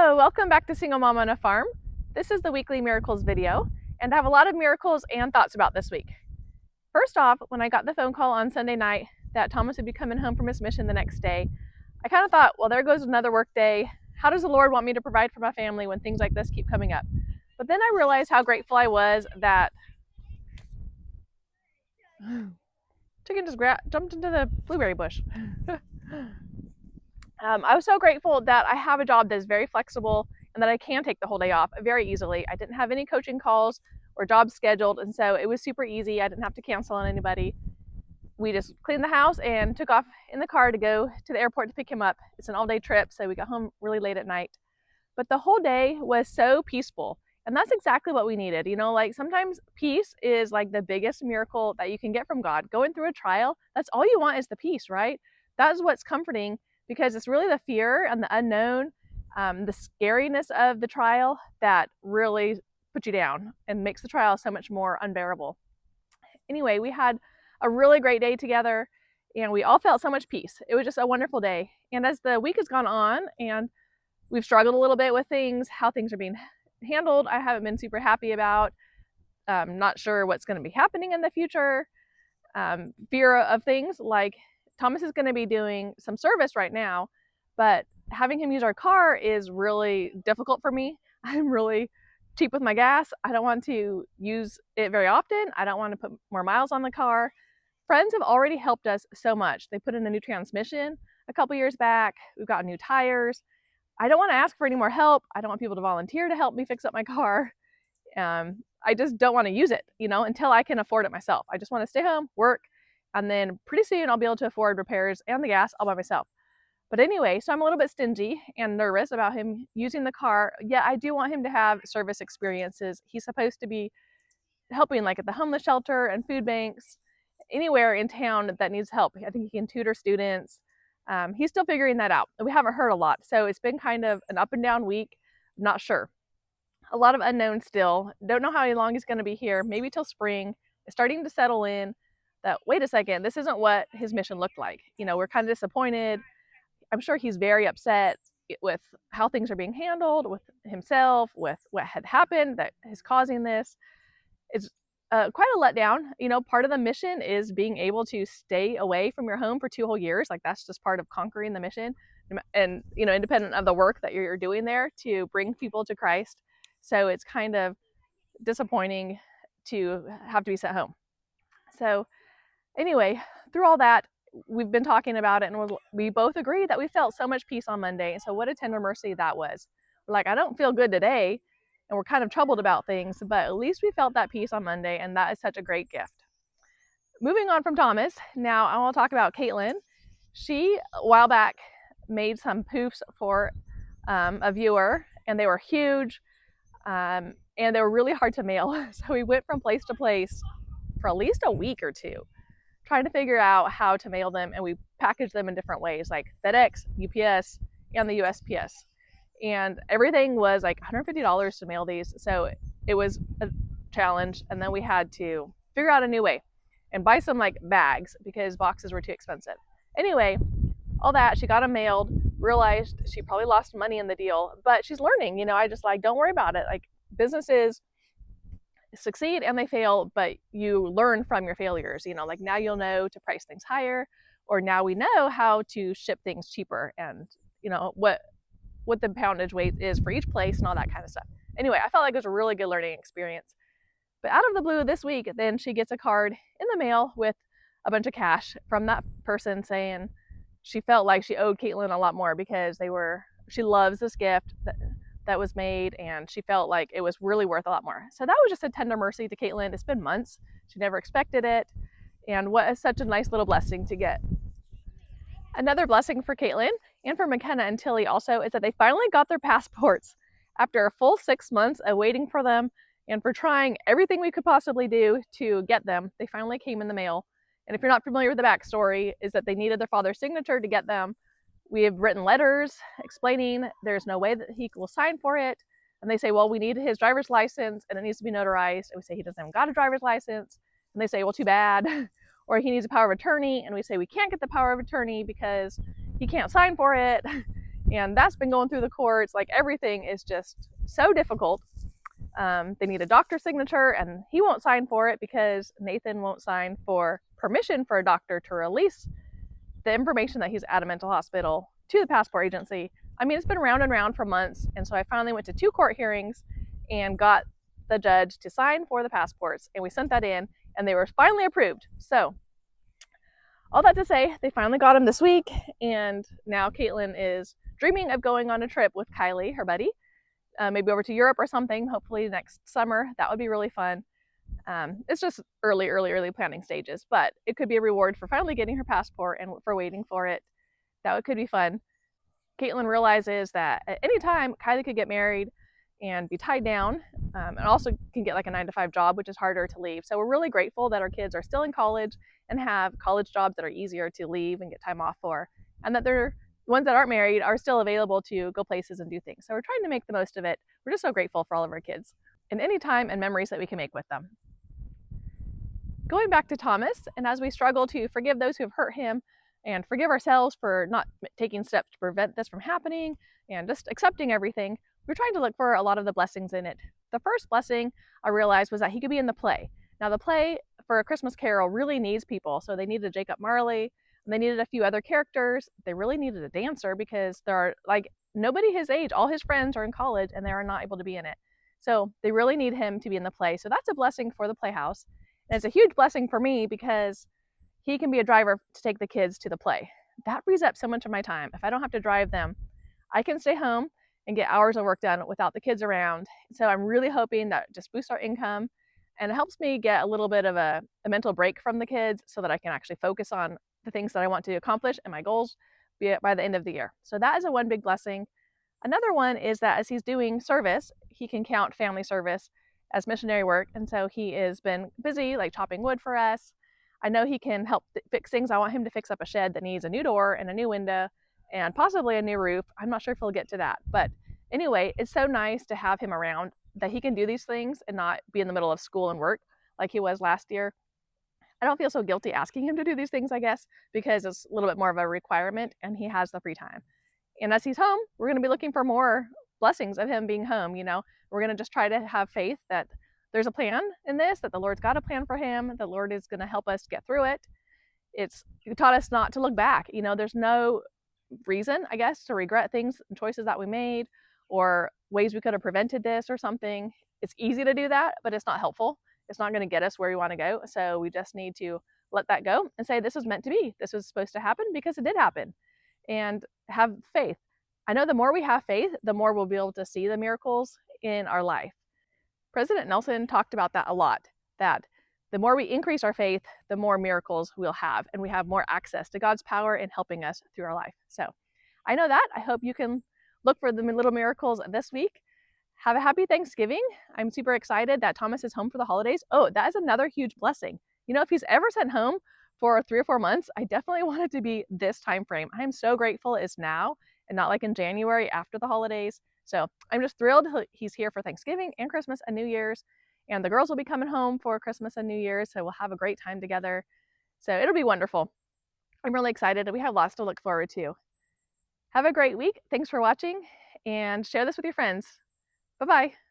Hello, welcome back to Single Mama on a Farm. This is the weekly miracles video, and I have a lot of miracles and thoughts about this week. First off, when I got the phone call on Sunday night that Thomas would be coming home from his mission the next day, I kind of thought, well, there goes another work day. How does the Lord want me to provide for my family when things like this keep coming up? But then I realized how grateful I was that chicken just jumped into the blueberry bush. I was so grateful that I have a job that is very flexible and that I can take the whole day off very easily. I didn't have any coaching calls or jobs scheduled, and so it was super easy. I didn't have to cancel on anybody. We just cleaned the house and took off in the car to go to the airport to pick him up. It's an all-day trip, so we got home really late at night. But the whole day was so peaceful, and that's exactly what we needed. You know, like sometimes peace is like the biggest miracle that you can get from God. Going through a trial, that's all you want is the peace, right? That's what's comforting, because it's really the fear and the unknown, the scariness of the trial that really puts you down and makes the trial so much more unbearable. Anyway, we had a really great day together and we all felt so much peace. It was just a wonderful day. And as the week has gone on and we've struggled a little bit with things, how things are being handled, I haven't been super happy about. Not sure what's going to be happening in the future. Fear of things like Thomas is going to be doing some service right now, but having him use our car is really difficult for me. I'm really cheap with my gas. I don't want to use it very often. I don't want to put more miles on the car. Friends have already helped us so much. They put in a new transmission a couple years back. We've got new tires. I don't want to ask for any more help. I don't want people to volunteer to help me fix up my car. I just don't want to use it, until I can afford it myself. I just want to stay home, work, and then pretty soon I'll be able to afford repairs and the gas all by myself. But anyway, so I'm a little bit stingy and nervous about him using the car. Yeah, I do want him to have service experiences. He's supposed to be helping like at the homeless shelter and food banks, anywhere in town that needs help. I think he can tutor students. He's still figuring that out. We haven't heard a lot, so it's been kind of an up and down week. I'm not sure. A lot of unknowns still. Don't know how long he's going to be here. Maybe till spring. It's starting to settle in that, wait a second, this isn't what his mission looked like. We're kind of disappointed. I'm sure he's very upset with how things are being handled, with himself, with what had happened that is causing this. It's quite a letdown. Part of the mission is being able to stay away from your home for 2 whole years. Like that's just part of conquering the mission, and independent of the work that you're doing there to bring people to Christ. So it's kind of disappointing to have to be sent home. So anyway, through all that, we've been talking about it, and we both agree that we felt so much peace on Monday. And so what a tender mercy that was. We're like, I don't feel good today, and we're kind of troubled about things, but at least we felt that peace on Monday, and that is such a great gift. Moving on from Thomas, now I want to talk about Kaitlyn. She, a while back, made some poofs for a viewer, and they were huge, and they were really hard to mail. So we went from place to place for at least a week or two, trying to figure out how to mail them, and we packaged them in different ways, like FedEx, UPS, and the USPS. And everything was like $150 to mail these, so it was a challenge. And then we had to figure out a new way and buy some like bags because boxes were too expensive. Anyway, all that, she got them mailed, realized she probably lost money in the deal, but she's learning. I just like, don't worry about it. Like, businesses succeed and they fail, but you learn from your failures. Like now you'll know to price things higher, or now we know how to ship things cheaper, and what the poundage weight is for each place and all that kind of stuff. Anyway, I felt like it was a really good learning experience. But out of the blue this week, then she gets a card in the mail with a bunch of cash from that person saying she felt like she owed Kaitlyn a lot more because she loves this gift that was made, and she felt like it was really worth a lot more. So that was just a tender mercy to Kaitlyn. It's been months. She never expected it. And what is such a nice little blessing to get. Another blessing for Kaitlyn and for McKenna and Tilly also is that they finally got their passports after a full 6 months of waiting for them and for trying everything we could possibly do to get them. They finally came in the mail. And if you're not familiar with the backstory, is that they needed their father's signature to get them. We have written letters explaining there's no way that he will sign for it. And they say, well, we need his driver's license and it needs to be notarized. And we say, he doesn't have got a driver's license. And they say, well, too bad. Or he needs a power of attorney. And we say, we can't get the power of attorney because he can't sign for it. And that's been going through the courts. Like, everything is just so difficult. They need a doctor's signature, and he won't sign for it because Nathan won't sign for permission for a doctor to release the information that he's at a mental hospital to the passport agency. I mean, it's been round and round for months. And so I finally went to 2 court hearings and got the judge to sign for the passports. And we sent that in, and they were finally approved. So all that to say, they finally got him this week. And now Kaitlyn is dreaming of going on a trip with Kylie, her buddy, maybe over to Europe or something, hopefully next summer. That would be really fun. It's just early planning stages, but it could be a reward for finally getting her passport and for waiting for it. That could be fun. Kaitlyn realizes that at any time Kylie could get married and be tied down, and also can get like a 9-to-5 job, which is harder to leave. So we're really grateful that our kids are still in college and have college jobs that are easier to leave and get time off for, and that they're ones that aren't married are still available to go places and do things. So we're trying to make the most of it. We're just so grateful for all of our kids and any time and memories that we can make with them. Going back to Thomas, and as we struggle to forgive those who have hurt him and forgive ourselves for not taking steps to prevent this from happening and just accepting everything, we're trying to look for a lot of the blessings in it. The first blessing I realized was that he could be in the play. Now, the play for A Christmas Carol really needs people. So they needed Jacob Marley, and they needed a few other characters. They really needed a dancer because there are like nobody his age, all his friends are in college and they are not able to be in it. So they really need him to be in the play. So that's a blessing for the Playhouse. And it's a huge blessing for me because he can be a driver to take the kids to the play. That frees up so much of my time. If I don't have to drive them, I can stay home and get hours of work done without the kids around. So I'm really hoping that just boosts our income, and it helps me get a little bit of a mental break from the kids so that I can actually focus on the things that I want to accomplish and my goals by the end of the year. So that is a one big blessing. Another one is that as he's doing service, he can count family service as missionary work. And so he has been busy like chopping wood for us. I know he can help fix things. I want him to fix up a shed that needs a new door and a new window and possibly a new roof. I'm not sure if he'll get to that. But anyway, it's so nice to have him around that he can do these things and not be in the middle of school and work like he was last year. I don't feel so guilty asking him to do these things, I guess, because it's a little bit more of a requirement and he has the free time. And as he's home, we're going to be looking for more blessings of him being home. You know, we're going to just try to have faith that there's a plan in this, that the Lord's got a plan for him. The Lord is going to help us get through it. He taught us not to look back. You know, there's no reason, I guess, to regret things and choices that we made or ways we could have prevented this or something. It's easy to do that, but it's not helpful. It's not going to get us where we want to go. So we just need to let that go and say, this was meant to be. This was supposed to happen because it did happen. And have faith. I know the more we have faith, the more we'll be able to see the miracles in our life. President Nelson talked about that a lot, that the more we increase our faith, the more miracles we'll have, and we have more access to God's power in helping us through our life. So I know that. I hope you can look for the little miracles this week. Have a happy Thanksgiving. I'm super excited that Thomas is home for the holidays. Oh, that is another huge blessing. You know, if he's ever sent home for 3 or 4 months, I definitely want it to be this time frame. I am so grateful it's now and not like in January after the holidays. So I'm just thrilled he's here for Thanksgiving and Christmas and New Year's. And the girls will be coming home for Christmas and New Year's, so we'll have a great time together. So it'll be wonderful. I'm really excited, and we have lots to look forward to. Have a great week. Thanks for watching, and share this with your friends. Bye-bye.